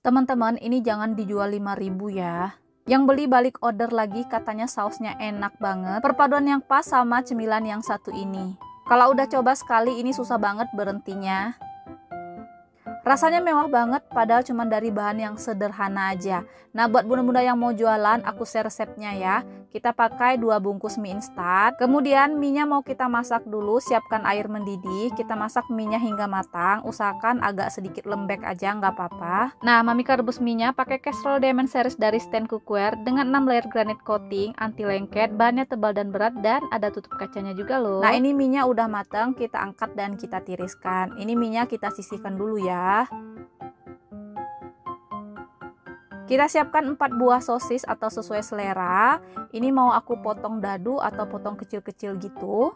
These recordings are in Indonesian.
Teman-teman, ini jangan dijual 5.000 ya. Yang beli balik order lagi, katanya sausnya enak banget. Perpaduan yang pas sama cemilan yang satu ini. Kalau udah coba sekali, ini susah banget berhentinya. Rasanya mewah banget, padahal cuma dari bahan yang sederhana aja. Nah, buat bunda-bunda yang mau jualan, aku share resepnya ya. Kita pakai 2 bungkus mie instan. Kemudian mie-nya mau kita masak dulu, siapkan air mendidih. Kita masak mie-nya hingga matang. Usahakan agak sedikit lembek aja, nggak apa-apa. Nah, Mamika rebus mie-nya pakai casserole Diamond Series dari stand cookware dengan 6 layer granite coating, anti lengket, bahannya tebal dan berat, dan ada tutup kacanya juga loh. Nah, ini mie-nya udah matang, kita angkat dan kita tiriskan. Ini mie-nya kita sisihkan dulu ya. Kita siapkan 4 buah sosis atau sesuai selera. Ini mau aku potong dadu atau potong kecil-kecil gitu.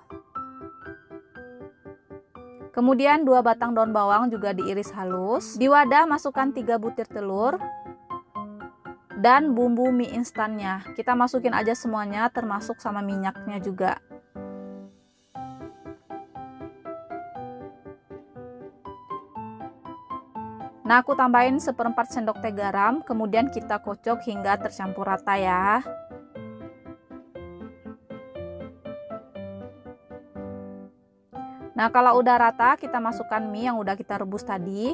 Kemudian 2 batang daun bawang juga diiris halus. Di wadah masukkan 3 butir telur dan bumbu mie instannya. Kita masukin aja semuanya, termasuk sama minyaknya juga. Nah, aku tambahin 1/4 sendok teh garam, kemudian kita kocok hingga tercampur rata ya. Nah, kalau udah rata, kita masukkan mie yang udah kita rebus tadi.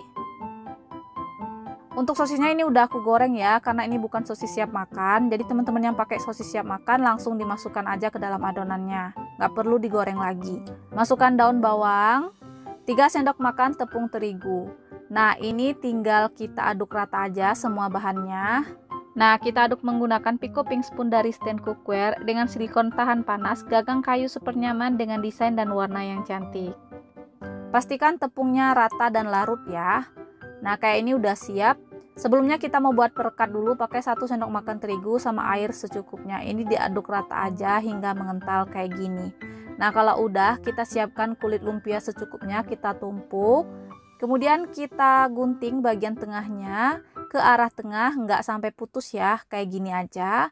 Untuk sosisnya ini udah aku goreng ya, karena ini bukan sosis siap makan. Jadi teman-teman yang pakai sosis siap makan langsung dimasukkan aja ke dalam adonannya. Nggak perlu digoreng lagi. Masukkan daun bawang, 3 sendok makan tepung terigu. Nah, ini tinggal kita aduk rata aja semua bahannya. Nah, kita aduk menggunakan Pico Pink Spoon dari stand cookware dengan silikon tahan panas, gagang kayu super nyaman dengan desain dan warna yang cantik. Pastikan tepungnya rata dan larut ya. Nah, kayak ini udah siap. Sebelumnya kita mau buat perekat dulu, pakai 1 sendok makan terigu sama air secukupnya. Ini diaduk rata aja hingga mengental kayak gini. Nah, kalau udah, kita siapkan kulit lumpia secukupnya, kita tumpuk. Kemudian kita gunting bagian tengahnya ke arah tengah, nggak sampai putus ya, kayak gini aja.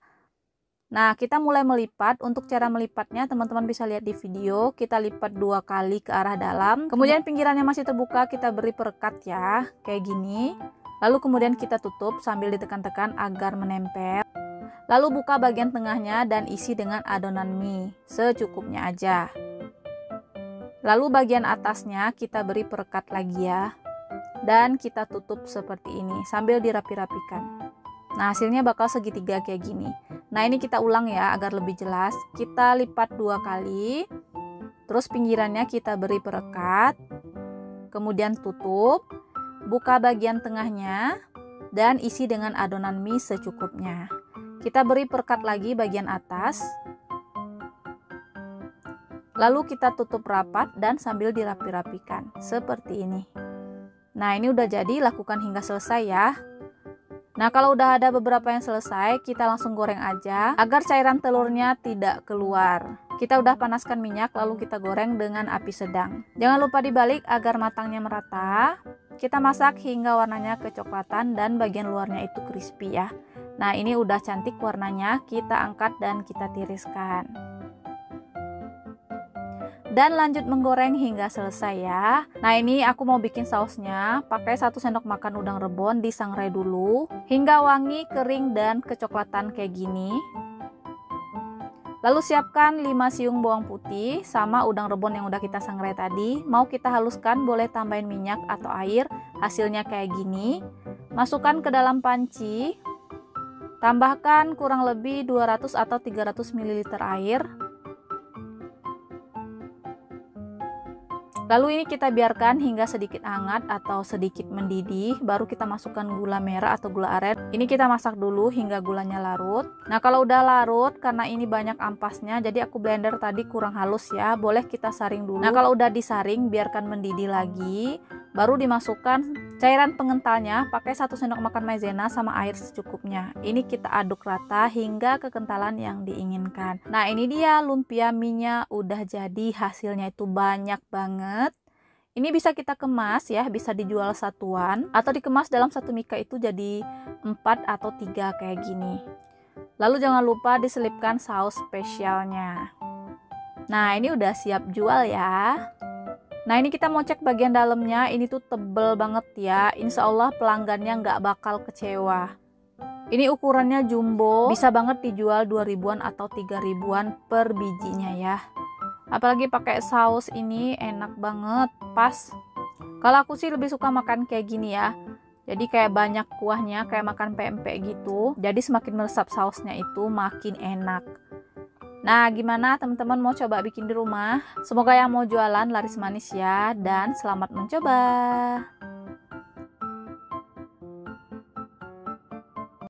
Nah, kita mulai melipat. Untuk cara melipatnya teman-teman bisa lihat di video. Kita lipat 2 kali ke arah dalam. Kemudian pinggirannya masih terbuka, kita beri perekat ya, kayak gini. Lalu kemudian kita tutup sambil ditekan-tekan agar menempel. Lalu buka bagian tengahnya dan isi dengan adonan mie, secukupnya aja. Lalu bagian atasnya kita beri perekat lagi ya. Dan kita tutup seperti ini sambil dirapi-rapikan. Nah, hasilnya bakal segitiga kayak gini. Nah, ini kita ulang ya agar lebih jelas. Kita lipat 2 kali. Terus pinggirannya kita beri perekat. Kemudian tutup. Buka bagian tengahnya dan isi dengan adonan mie secukupnya. Kita beri perekat lagi bagian atas. Lalu kita tutup rapat dan sambil dirapi-rapikan seperti ini. Nah, ini udah jadi, lakukan hingga selesai ya. Nah, kalau udah ada beberapa yang selesai, kita langsung goreng aja agar cairan telurnya tidak keluar. Kita udah panaskan minyak, lalu kita goreng dengan api sedang. Jangan lupa dibalik agar matangnya merata. Kita masak hingga warnanya kecoklatan dan bagian luarnya itu crispy ya. Nah, ini udah cantik warnanya, kita angkat dan kita tiriskan. Dan lanjut menggoreng hingga selesai ya. Nah, ini aku mau bikin sausnya. Pakai 1 sendok makan udang rebon, disangrai dulu hingga wangi, kering, dan kecoklatan kayak gini. Lalu siapkan 5 siung bawang putih sama udang rebon yang udah kita sangrai tadi. Mau kita haluskan, boleh tambahin minyak atau air. Hasilnya kayak gini. Masukkan ke dalam panci. Tambahkan kurang lebih 200 atau 300 ml air. Lalu ini kita biarkan hingga sedikit hangat atau sedikit mendidih, baru kita masukkan gula merah atau gula aren. Ini kita masak dulu hingga gulanya larut. Nah, kalau udah larut, karena ini banyak ampasnya, jadi aku blender tadi kurang halus ya, boleh kita saring dulu. Nah, kalau udah disaring, biarkan mendidih lagi, baru dimasukkan cairan pengentalnya, pakai 1 sendok makan maizena sama air secukupnya. Ini kita aduk rata hingga kekentalan yang diinginkan. Nah, ini dia lumpia mie-nya udah jadi, hasilnya itu banyak banget. Ini bisa kita kemas ya, bisa dijual satuan atau dikemas dalam satu mika itu jadi 4 atau 3 kayak gini. Lalu jangan lupa diselipkan saus spesialnya. Nah, ini udah siap jual ya. Nah ini kita mau cek bagian dalamnya, ini tuh tebel banget ya. Insya Allah pelanggannya nggak bakal kecewa. Ini ukurannya jumbo, bisa banget dijual 2 ribuan atau 3 ribuan per bijinya ya. Apalagi pakai saus ini enak banget, pas. Kalau aku sih lebih suka makan kayak gini ya. Jadi kayak banyak kuahnya, kayak makan pempek gitu. Jadi semakin meresap sausnya itu makin enak. Nah, gimana teman-teman mau coba bikin di rumah? Semoga yang mau jualan laris manis ya, dan selamat mencoba.